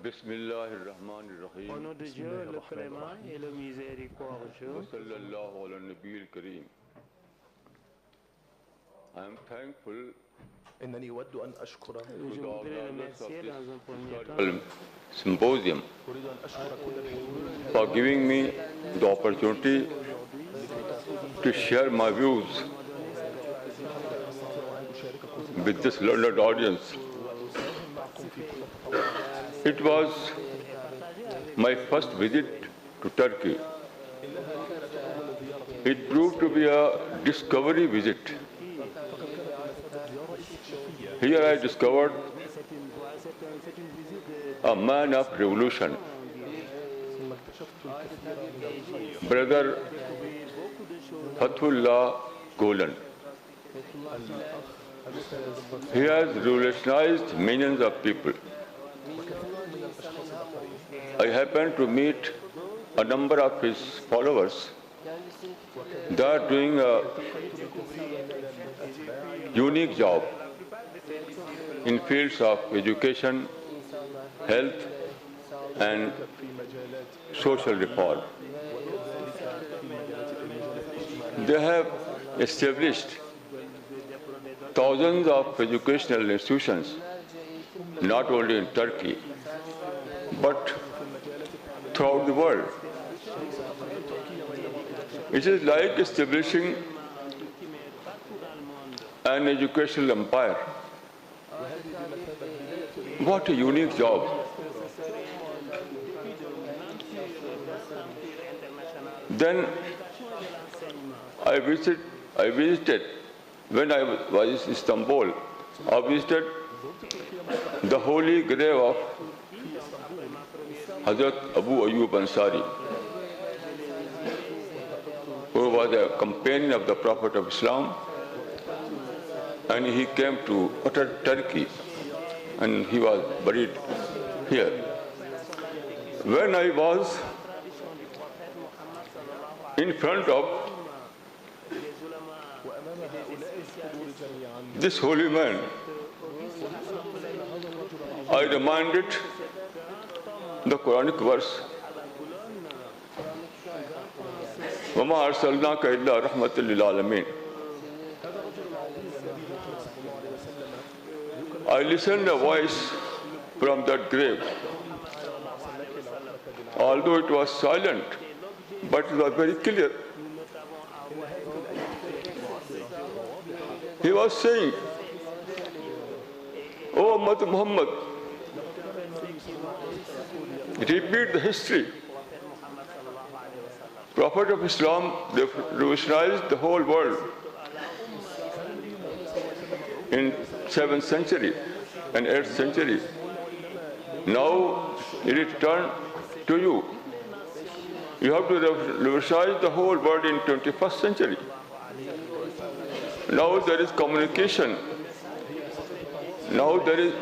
Bismillahirrahmanirrahim. Au nom de Dieu, le clément et le miséricordieux. Wa sallallahu ala nabiyil kareem. I am thankful إنني أود أن أشكر Je voudrais remercier dans un premier temps symposium أريد أن أشكر كل الحضور for giving me the opportunity to share my views with this learned audience. It was my first visit to Turkey. It proved to be a discovery visit. Here I discovered a man of revolution, Brother Fathullah Gulen. He has revolutionized millions of people. I happened to meet a number of his followers. They are doing a unique job in fields of education, health, and social reform. They have established thousands of educational institutions, not only in Turkey, but throughout the world. It is like establishing an educational empire. What a unique job. Then I visited, when I was in Istanbul, I visited the holy grave of Hazrat Abu Ayyub Ansari, who was a companion of the Prophet of Islam, and he came to utter Turkey, and he was buried here. When I was in front of this holy man, I reminded the Quranic verse, وَمَا أَرْسَلْنَاكَ إِلَّا رَحْمَةً لِلْعَالَمِينَ. I listened a voice from that grave. Although it was silent, but it was very clear. He was saying, "O Ummah Muhammad, repeat the history. Prophet of Islam, they revolutionized the whole world in 7th century and 8th century. Now it is turned to you. You have to revolutionize the whole world in 21st century. Now there is communication. Now there is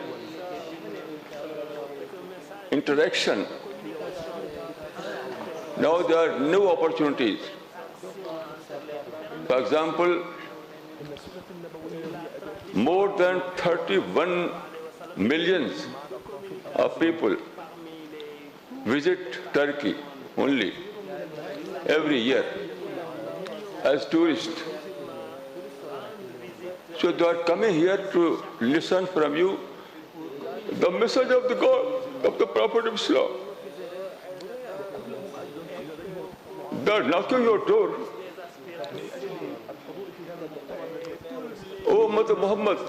interaction. Now there are new opportunities. For example, more than 31 millions of people visit Turkey only every year as tourists. So they are coming here to listen from you the message of the God, of the Prophet of Islam. They are knocking your door. Oh, Mother Muhammad,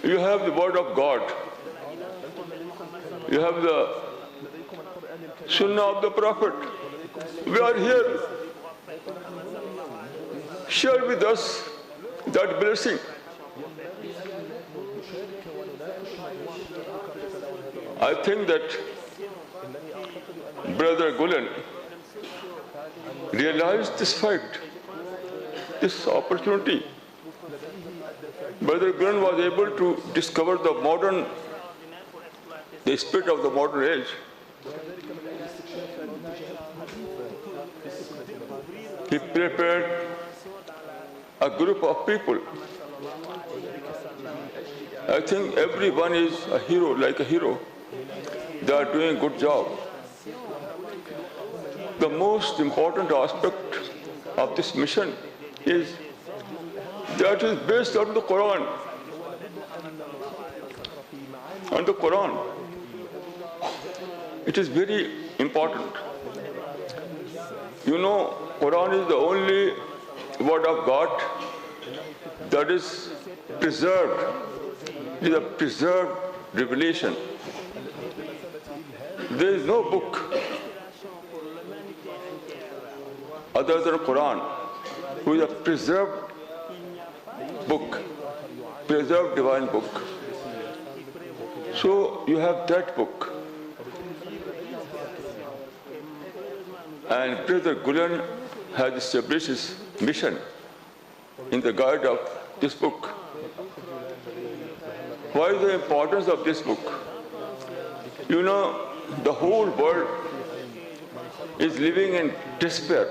you have the word of God. You have the Sunnah of the Prophet. We are here. Share with us that blessing. I think that Brother Gulen realized this fact, this opportunity. Brother Gulen was able to discover the spirit of the modern age. He prepared a group of people I think everyone is a hero, like a hero. They are doing a good job. The most important aspect of this mission is that is based on the Quran. On the Quran. It is very important. You know, Quran is the only word of God that is preserved. It is a preserved revelation. There is no book other than Quran who is a preserved book, preserved divine book. So you have that book. And Brother Gulen has established his mission in the guide of this book. Why is the importance of this book? You know, the whole world is living in despair.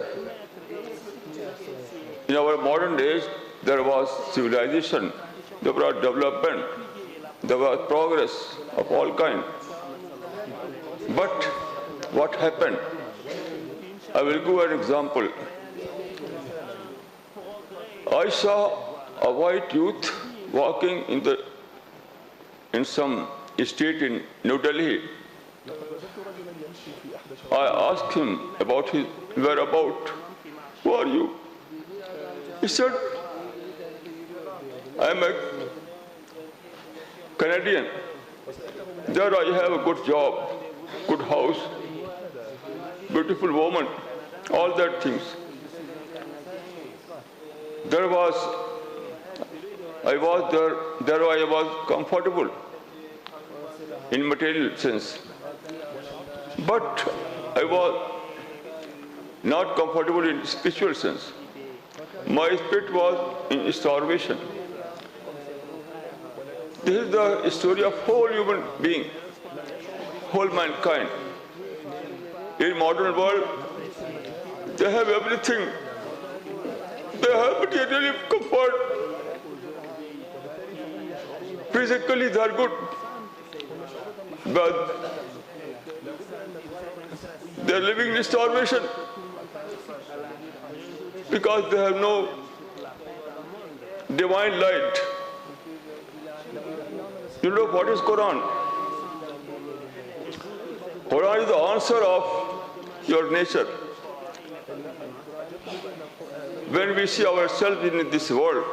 In our modern age, there was civilization, there was development, there was progress of all kinds. But what happened? I will give an example. I saw a white youth walking in some street in New Delhi. I asked him about his whereabouts. Who are you? He said, I am a Canadian. There I have a good job, good house, beautiful woman, all that things. I was comfortable in material sense. But I was not comfortable in spiritual sense. My spirit was in starvation. This is the story of whole human being, whole mankind. In modern world, they have everything. They have material comfort. Physically, they are good. But they are living in starvation because they have no divine light. You know what is Quran? Quran is the answer of your nature. When we see ourselves in this world,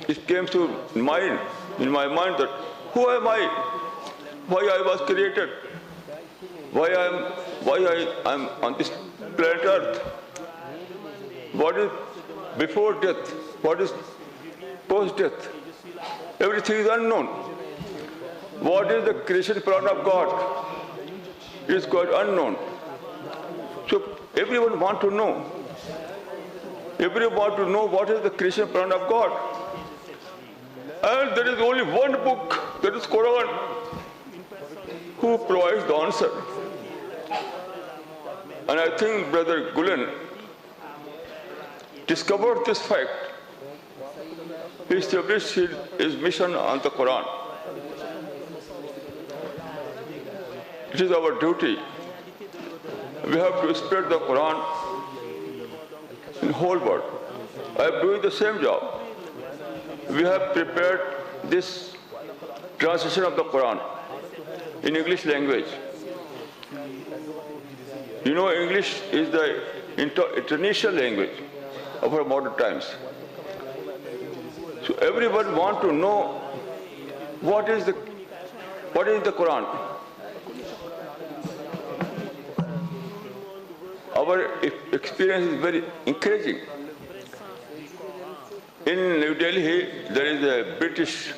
it came to mind, in my mind, that who am I? Why I was created? Why I am on this planet Earth? What is before death? What is post-death? Everything is unknown. What is the creation plan of God? It is quite unknown. So everyone wants to know. Everyone wants to know what is the creation plan of God. And there is only one book, that is Quran, who provides the answer. And I think Brother Gulen discovered this fact. He established his mission on the Quran. It is our duty. We have to spread the Quran in the whole world. I am doing the same job. We have prepared this translation of the Quran in English language. You know, English is the international language of our modern times. So everyone wants to know what is the Quran. Our experience is very encouraging. In New Delhi, there is a British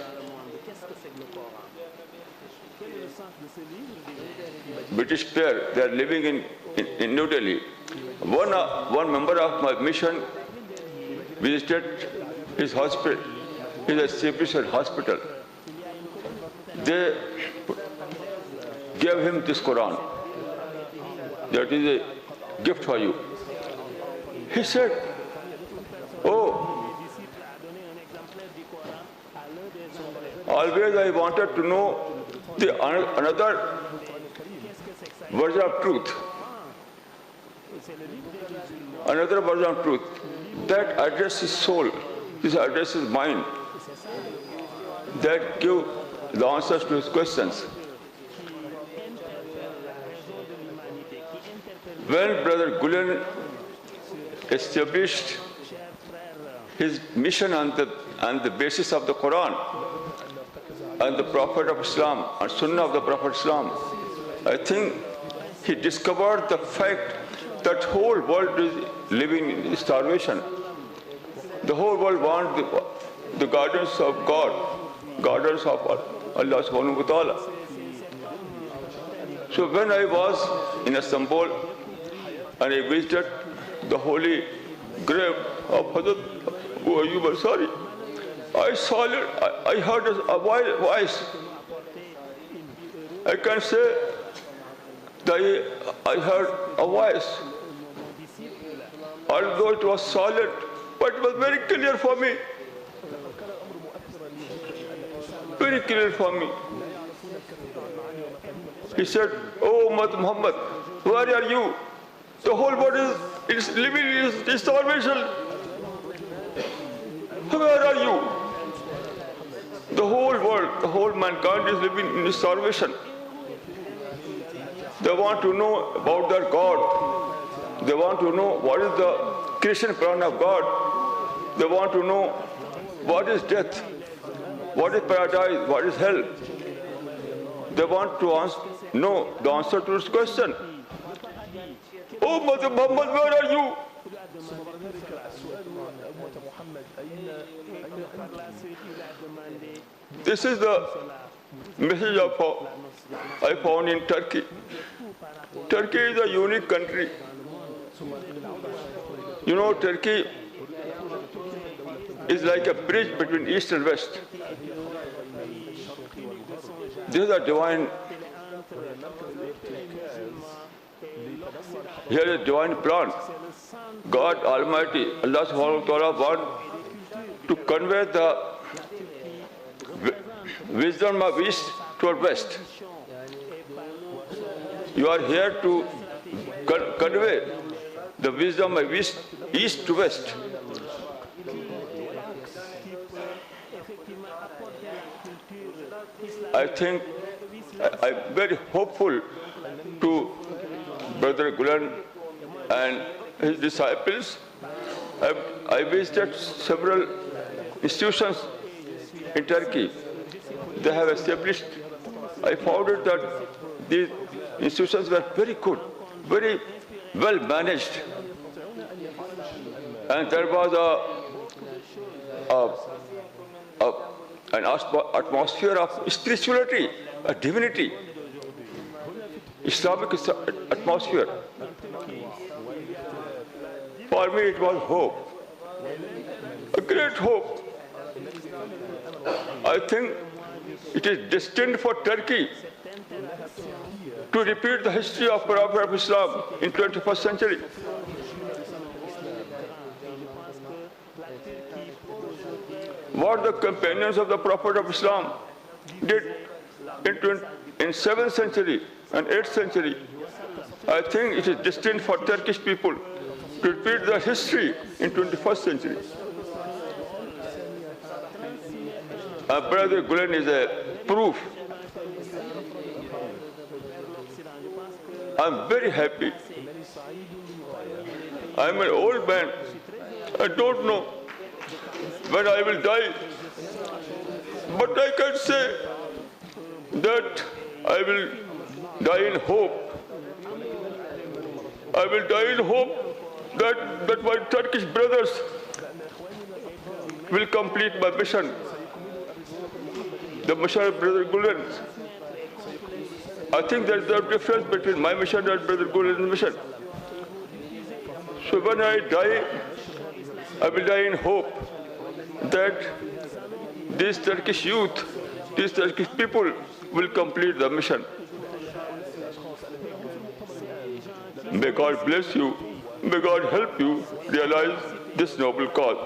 player. They are living in New Delhi. One member of my mission visited his hospital. He is established a hospital. They gave him this Quran. That is a gift for you. He said, oh, always I wanted to know another version of truth. Another version of truth. That addresses soul. This addresses mind. That give the answers to his questions. When Brother Gulen established his mission on the basis of the Quran and the Prophet of Islam and Sunnah of the Prophet Islam, I think he discovered the fact that whole world is living in starvation. The whole world wants the guidance of God, guidance of Allah subhanahu wa ta'ala. So when I was in Istanbul and I visited the holy grave of Hazrat Abu Ayyub Ansari, I heard a voice. I can say that I heard a voice. Although it was silent, but it was very clear for me. Very clear for me. He said, "Oh Muhammad, where are you? The whole world is living in starvation. Where are you? The whole world, the whole mankind is living in starvation. They want to know about their God. They want to know what is the creation plan of God. They want to know what is death, what is paradise, what is hell. They want to know the answer to this question. Oh Mother Muhammad, where are you?" This is the message I found in Turkey. Turkey is a unique country. You know, Turkey is like a bridge between East and West. This is a divine, here is a divine plan. God Almighty, Allah subhanahu wa ta'ala want to convey the wisdom of East toward West. You are here to convey the wisdom of East to West. I think I'm very hopeful to Brother Gulen and his disciples. I visited several institutions in Turkey. They have established, I found it that these institutions were very good, very well managed. And there was an atmosphere of spirituality, a divinity, Islamic atmosphere. For me it was hope, a great hope. I think it is destined for Turkey to repeat the history of Prophet of Islam in 21st century. What the companions of the Prophet of Islam did in 7th century and 8th century, I think it is destined for Turkish people to repeat the history in 21st century. Brother Gulen is a proof. I'm very happy. I'm an old man. I don't know when I will die. But I can say that I will die in hope. I will die in hope that my Turkish brothers will complete my mission. The mission of Brother Gulen. I think there is a difference between my mission and Brother Gulen's mission. So when I die, I will die in hope that this Turkish youth, these Turkish people will complete the mission. May God bless you. May God help you realize this noble cause.